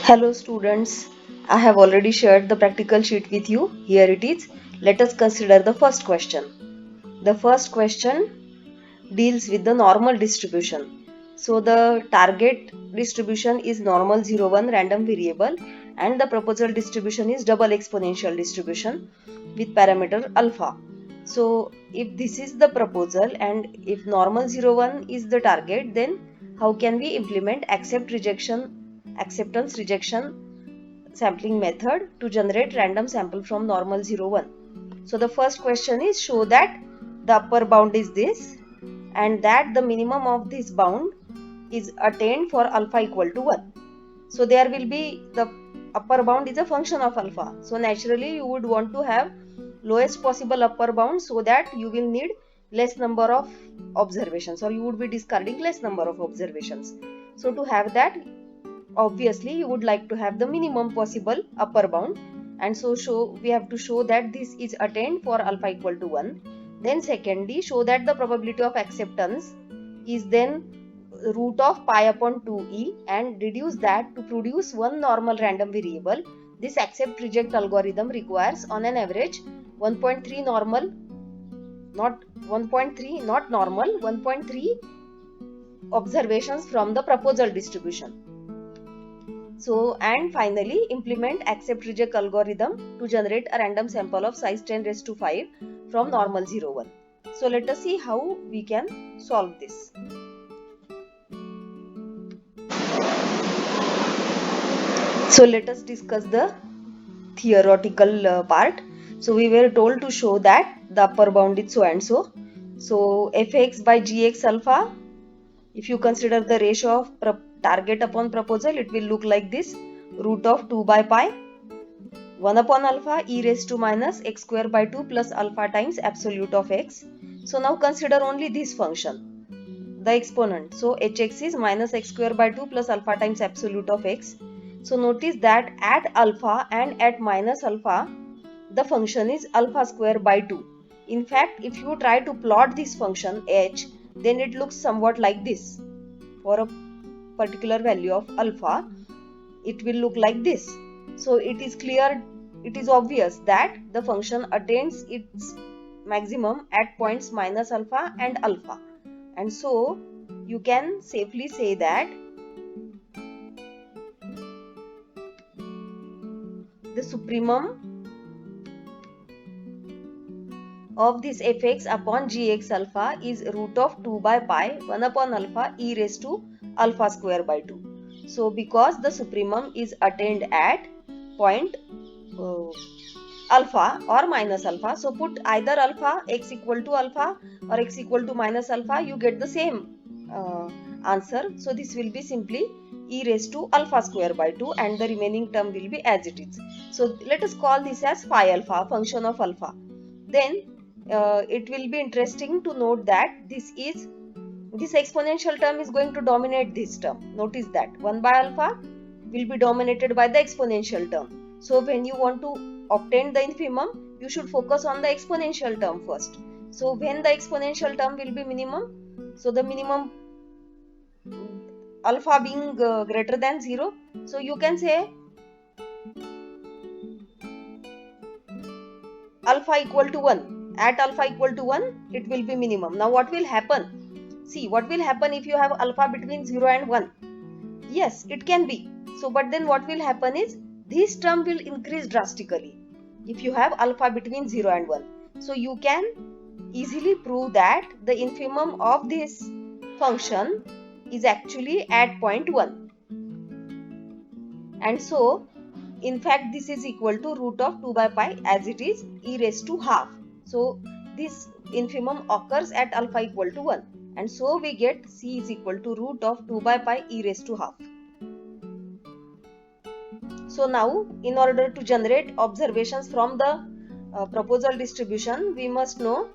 Hello students, I have already shared the practical sheet with you. Here it is. Let us consider the first question. The first question deals with the normal distribution. So the target distribution is normal 0 1 random variable and the proposal distribution is double exponential distribution with parameter alpha. So if this is the proposal and if normal 0 1 is the target, then how can we implement acceptance rejection sampling method to generate random sample from normal 0 1? So the first question is, show that the upper bound is this and that the minimum of this bound is attained for alpha equal to 1. So there will be the upper bound is a function of alpha. So naturally you would want to have lowest possible upper bound so that you will need less number of observations, or you would be discarding less number of observations. So to have that, obviously you would like to have the minimum possible upper bound, and so we have to show that this is attained for alpha equal to 1. Then secondly, show that the probability of acceptance is then root of pi upon 2e and reduce that to produce one normal random variable. This accept reject algorithm requires on an average 1.3 normal, not 1.3 not normal, 1.3 observations from the proposal distribution. So, and finally implement accept reject algorithm to generate a random sample of size 10 raised to 5 from normal 0 1. So let us see how we can solve this. So let us discuss the theoretical part. So we were told to show that the upper bound is so and so. So fx by gx alpha, if you consider the ratio of target upon proposal, it will look like this: root of 2 by pi 1 upon alpha e raised to minus x square by 2 plus alpha times absolute of x. So now consider only this function, the exponent. So hx is minus x square by 2 plus alpha times absolute of x. So notice that at alpha and at minus alpha, the function is alpha square by 2. In fact, if you try to plot this function h, then it looks somewhat like this. For a particular value of alpha, it will look like this. So it is clear, it is obvious that the function attains its maximum at points minus alpha and alpha. And so you can safely say that the supremum of this fx upon gx alpha is root of 2 by pi 1 upon alpha e raised to alpha square by 2. So because the supremum is attained at point alpha or minus alpha, so put either alpha, x equal to alpha or x equal to minus alpha, you get the same answer. So this will be simply e raised to alpha square by 2 and the remaining term will be as it is. So let us call this as phi alpha, function of alpha. Then it will be interesting to note that this exponential term is going to dominate this term. Notice that 1 by alpha will be dominated by the exponential term. So when you want to obtain the infimum, you should focus on the exponential term first. So when the exponential term will be minimum, so the minimum alpha being greater than 0, so you can say alpha equal to 1. At alpha equal to 1, it will be minimum. Now what will happen? See, what will happen if you have alpha between 0 and 1? Yes, it can be. So, but then what will happen is, this term will increase drastically if you have alpha between 0 and 1. So, you can easily prove that the infimum of this function is actually at point 1. And so, in fact, this is equal to root of 2 by pi as it is e raised to half. So, this infimum occurs at alpha equal to 1. And so, we get c is equal to root of 2 by pi e raised to half. So now, in order to generate observations from the proposal distribution, we must know,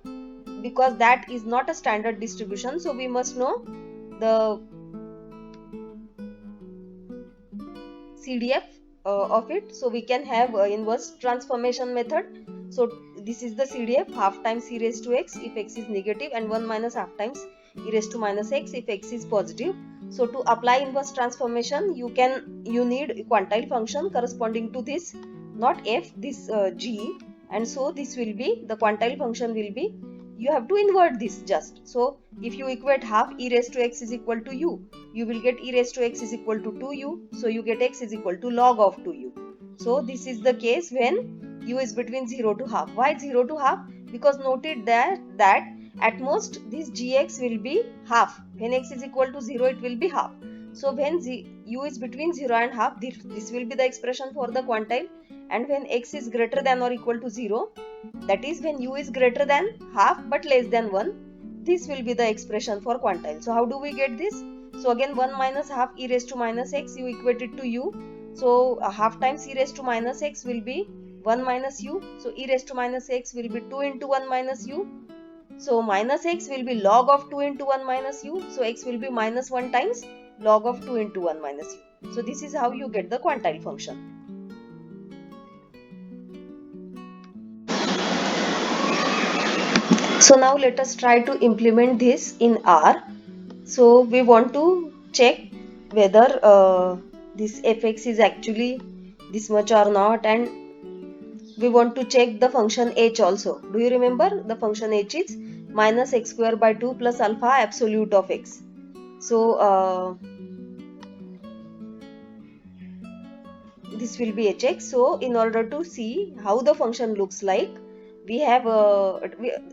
because that is not a standard distribution, so we must know the CDF of it. So we can have inverse transformation method. So this is the CDF, half times e raised to x if x is negative and 1 minus half times e raised to minus x if x is positive. So to apply inverse transformation, you need quantile function corresponding to this, not f, this g, and so this will be the quantile function will be, you have to invert this just. So if you equate half e raised to x is equal to u, you will get e raised to x is equal to 2u, so you get x is equal to log of 2u. So this is the case when u is between 0 to half. Why 0 to half? Because noted that at most this gx will be half. When x is equal to 0, it will be half. So when u is between 0 and half, this will be the expression for the quantile. And when x is greater than or equal to 0, that is when u is greater than half but less than 1, this will be the expression for quantile. So how do we get this? So again 1 minus half e raised to minus x, you equate it to u. So half times e raised to minus x will be 1 minus u. So e raised to minus x will be 2 into 1 minus u. So minus x will be log of 2 into 1 minus u. So x will be minus 1 times log of 2 into 1 minus u. So this is how you get the quantile function. So now let us try to implement this in R. So we want to check whether this fx is actually this much or not, and we want to check the function h also. Do you remember the function h is minus x square by 2 plus alpha absolute of x. So this will be hx. So in order to see how the function looks like, we have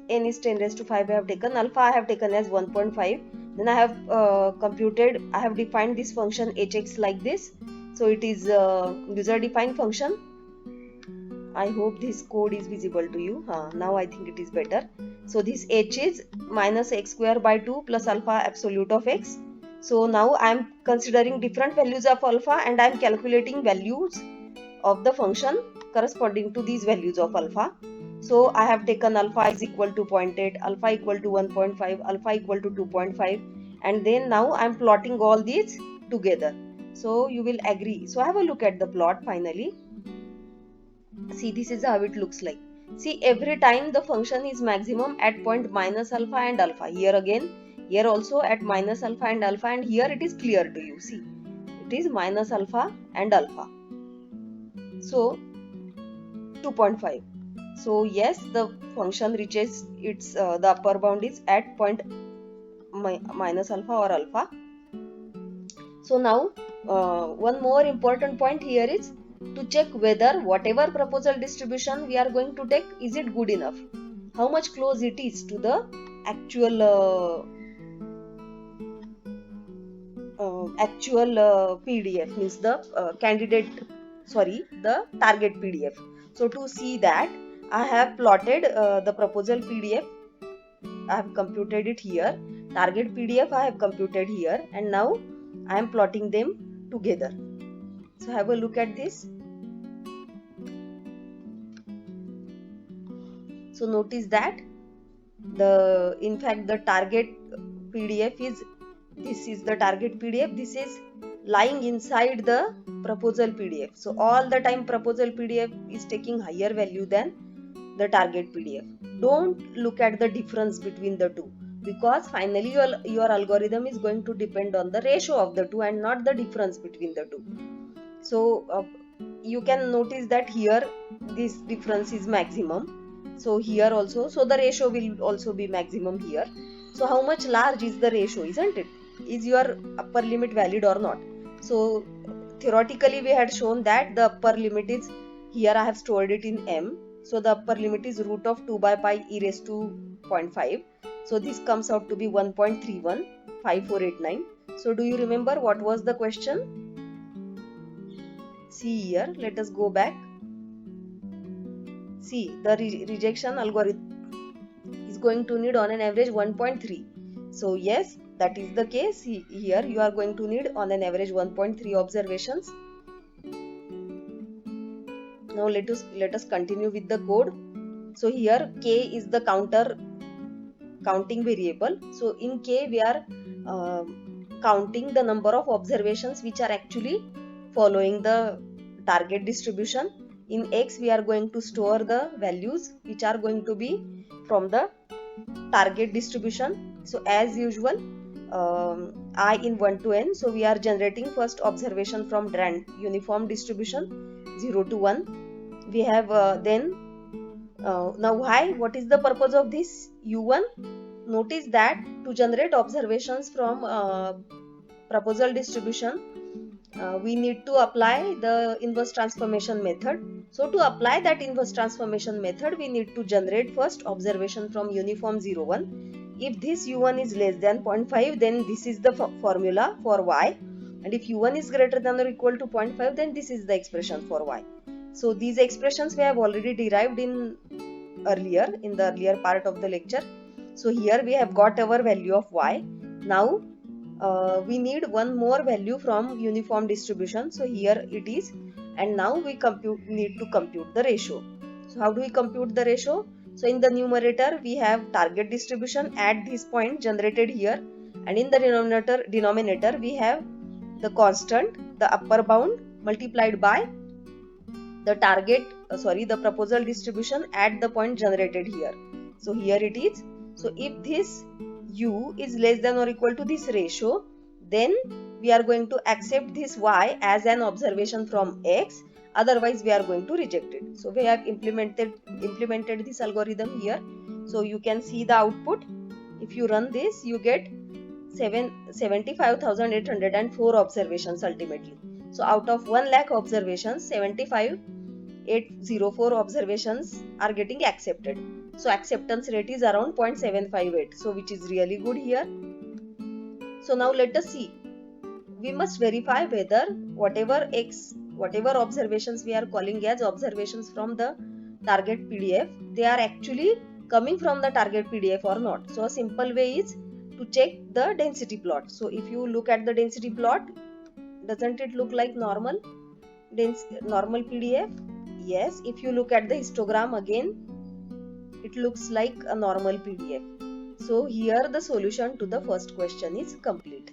n is 10 raised to 5 I have taken, alpha I have taken as 1.5. Then I have defined this function hx like this. So it is user defined function. I hope this code is visible to you. Now I think it is better. So this h is minus x square by 2 plus alpha absolute of x. So now I am considering different values of alpha and I am calculating values of the function corresponding to these values of alpha. So I have taken alpha is equal to 0.8, alpha equal to 1.5, alpha equal to 2.5, and then now I am plotting all these together. So you will agree. So have a look at the plot finally. See, this is how it looks like. See, every time the function is maximum at point minus alpha and alpha. Here again, here also at minus alpha, and here it is clear to you. See, it is minus alpha and alpha. So 2.5. So yes, the function reaches its the upper bound is at point minus alpha or alpha. So now one more important point here is to check whether whatever proposal distribution we are going to take, is it good enough? How much close it is to the actual PDF, means the the target PDF. So to see that, I have plotted the proposal PDF. I have computed it here. Target PDF I have computed here, and now I am plotting them together. So have a look at this. So notice that in fact the target PDF is, this is the target PDF, this is lying inside the proposal PDF. So all the time proposal PDF is taking higher value than the target PDF. Don't look at the difference between the two, because finally your algorithm is going to depend on the ratio of the two and not the difference between the two. So you can notice that here this difference is maximum. So here also, so the ratio will also be maximum here. So how much large is the ratio, isn't it? Is your upper limit valid or not? So theoretically we had shown that the upper limit is, here I have stored it in m. So the upper limit is root of 2 by pi e raised to 0.5. So this comes out to be 1.315489. So do you remember what was the question? See here, let us go back. See, the rejection algorithm is going to need on an average 1.3. So yes, that is the case. Here you are going to need on an average 1.3 observations. Now let us continue with the code. So here k is the counting variable. So in k we are counting the number of observations which are actually following the target distribution. In x we are going to store the values which are going to be from the target distribution. So as usual, I in 1 to n. So we are generating first observation from uniform distribution 0 to 1. We have then now why, what is the purpose of this u1? Notice that to generate observations from proposal distribution, we need to apply the inverse transformation method. So to apply that inverse transformation method, we need to generate first observation from uniform 0 1. If this u1 is less than 0.5, then this is the formula for y, and if u1 is greater than or equal to 0.5, then this is the expression for y. So these expressions we have already derived in the earlier part of the lecture. So here we have got our value of y. Now we need one more value from uniform distribution. So here it is, and now we need to compute the ratio. So how do we compute the ratio? So in the numerator we have target distribution at this point generated here, and in the denominator we have the constant, the upper bound multiplied by the the proposal distribution at the point generated here. So here it is. So if this u is less than or equal to this ratio, then we are going to accept this y as an observation from x, otherwise we are going to reject it. So we have implemented this algorithm here. So you can see the output. If you run this, you get 75,804 observations ultimately. So out of 1 lakh observations, 75,804 observations are getting accepted. So acceptance rate is around 0.758. So which is really good here. So now let us see. We must verify whether whatever observations we are calling as observations from the target PDF, they are actually coming from the target PDF or not. So a simple way is to check the density plot. So if you look at the density plot, doesn't it look like normal PDF? Yes. If you look at the histogram again, it looks like a normal PDF. So here the solution to the first question is complete.